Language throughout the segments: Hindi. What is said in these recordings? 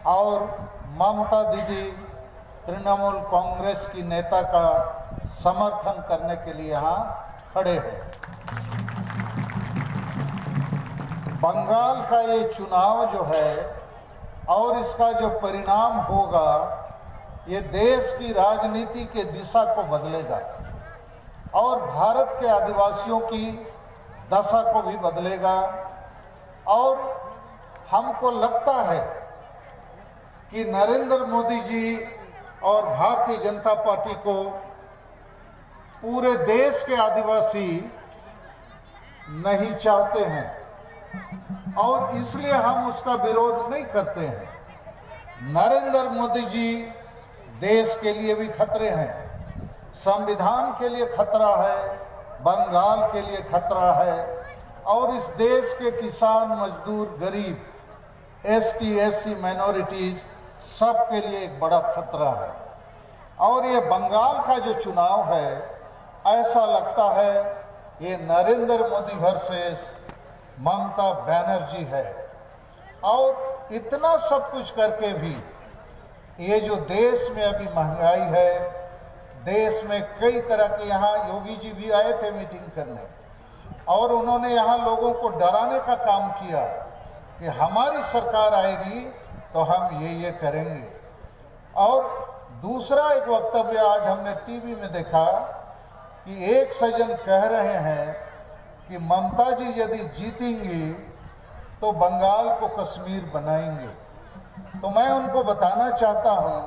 और ममता दीदी तृणमूल कांग्रेस की नेता का समर्थन करने के लिए यहाँ खड़े हैं। बंगाल का ये चुनाव जो है और इसका जो परिणाम होगा, ये देश की राजनीति के दिशा को बदलेगा और भारत के आदिवासियों की दशा को भी बदलेगा। और हमको लगता है कि नरेंद्र मोदी जी और भारतीय जनता पार्टी को पूरे देश के आदिवासी नहीं चाहते हैं और इसलिए हम उसका विरोध नहीं करते हैं। नरेंद्र मोदी जी देश के लिए भी खतरे हैं, संविधान के लिए खतरा है, बंगाल के लिए खतरा है और इस देश के किसान, मजदूर, गरीब, एसटी, एससी, माइनॉरिटीज सबके लिए एक बड़ा खतरा है। और ये बंगाल का जो चुनाव है, ऐसा लगता है ये नरेंद्र मोदी वर्सेस ममता बनर्जी है। और इतना सब कुछ करके भी ये जो देश में अभी महंगाई है, देश में कई तरह के, यहाँ योगी जी भी आए थे मीटिंग करने और उन्होंने यहाँ लोगों को डराने का काम किया कि हमारी सरकार आएगी तो हम ये करेंगे। और दूसरा एक वक्तव्य आज हमने टीवी में देखा कि एक सज्जन कह रहे हैं कि ममता जी यदि जीतेंगी तो बंगाल को कश्मीर बनाएंगे। तो मैं उनको बताना चाहता हूं,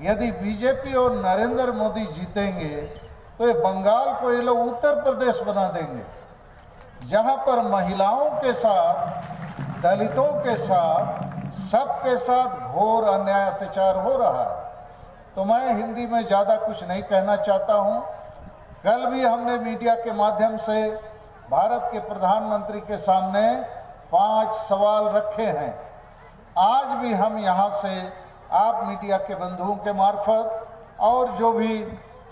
यदि बीजेपी और नरेंद्र मोदी जीतेंगे तो ये बंगाल को ये लोग उत्तर प्रदेश बना देंगे, जहां पर महिलाओं के साथ, दलितों के साथ, सबके साथ घोर अन्याय अत्याचार हो रहा है। तो मैं हिंदी में ज़्यादा कुछ नहीं कहना चाहता हूं। कल भी हमने मीडिया के माध्यम से भारत के प्रधानमंत्री के सामने 5 सवाल रखे हैं। आज भी हम यहाँ से आप मीडिया के बंधुओं के मार्फत और जो भी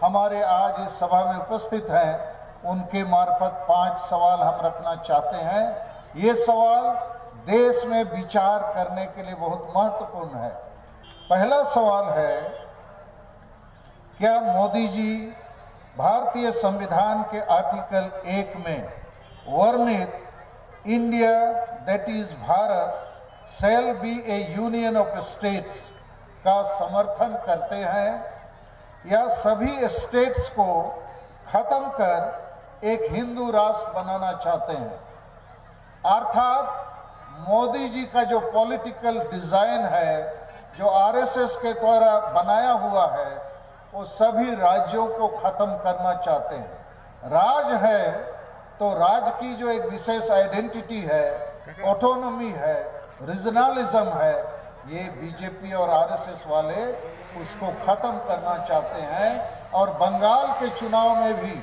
हमारे आज इस सभा में उपस्थित हैं उनके मार्फत 5 सवाल हम रखना चाहते हैं। ये सवाल देश में विचार करने के लिए बहुत महत्वपूर्ण है। पहला सवाल है, क्या मोदी जी भारतीय संविधान के आर्टिकल 1 में वर्णित India that is Bharat shall be A union of states का समर्थन करते हैं या सभी स्टेट्स को खत्म कर एक हिंदू राष्ट्र बनाना चाहते हैं? अर्थात मोदी जी का जो पॉलिटिकल डिज़ाइन है, जो आरएसएस के द्वारा बनाया हुआ है, वो सभी राज्यों को ख़त्म करना चाहते हैं। राज है तो राज्य की जो एक विशेष आइडेंटिटी है, ऑटोनॉमी है, रीजनलिज्म है, ये बीजेपी और आरएसएस वाले उसको ख़त्म करना चाहते हैं। और बंगाल के चुनाव में भी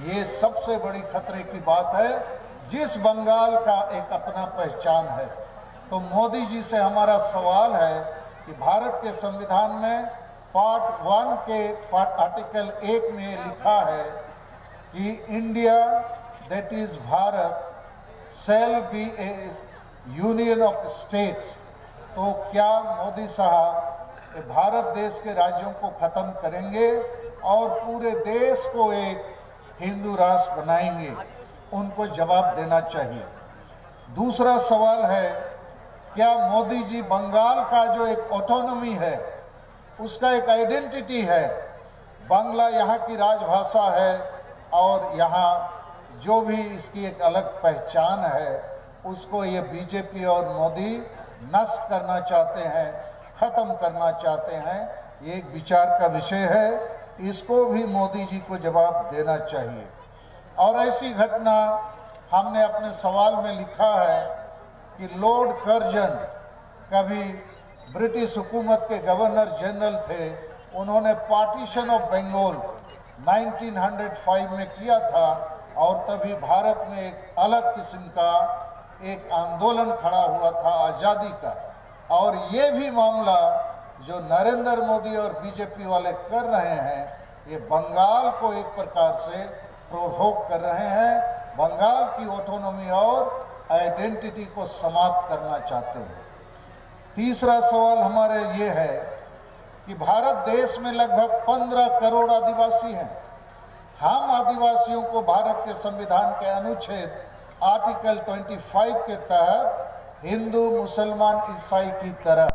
ये सबसे बड़ी खतरे की बात है, जिस बंगाल का एक अपना पहचान है। तो मोदी जी से हमारा सवाल है कि भारत के संविधान में पार्ट 1 के आर्टिकल 1 में लिखा है कि India that is Bharat shall be A union of states. तो क्या मोदी साहब भारत देश के राज्यों को ख़त्म करेंगे और पूरे देश को एक हिंदू राष्ट्र बनाएंगे? उनको जवाब देना चाहिए। दूसरा सवाल है, क्या मोदी जी बंगाल का जो एक ऑटोनॉमी है, उसका एक आइडेंटिटी है, बांग्ला यहाँ की राजभाषा है और यहाँ जो भी इसकी एक अलग पहचान है, उसको ये बीजेपी और मोदी नष्ट करना चाहते हैं, ख़त्म करना चाहते हैं। ये एक विचार का विषय है, इसको भी मोदी जी को जवाब देना चाहिए। और ऐसी घटना हमने अपने सवाल में लिखा है कि लॉर्ड कर्जन कभी ब्रिटिश हुकूमत के गवर्नर जनरल थे, उन्होंने पार्टीशन ऑफ बंगाल 1905 में किया था और तभी भारत में एक अलग किस्म का एक आंदोलन खड़ा हुआ था आज़ादी का। और ये भी मामला जो नरेंद्र मोदी और बीजेपी वाले कर रहे हैं, ये बंगाल को एक प्रकार से प्रोवोक कर रहे हैं, बंगाल की ऑटोनॉमी और आइडेंटिटी को समाप्त करना चाहते हैं। तीसरा सवाल हमारे ये है कि भारत देश में लगभग 15 करोड़ आदिवासी हैं। हम आदिवासियों को भारत के संविधान के अनुच्छेद आर्टिकल 25 के तहत हिंदू, मुसलमान, ईसाई की तरह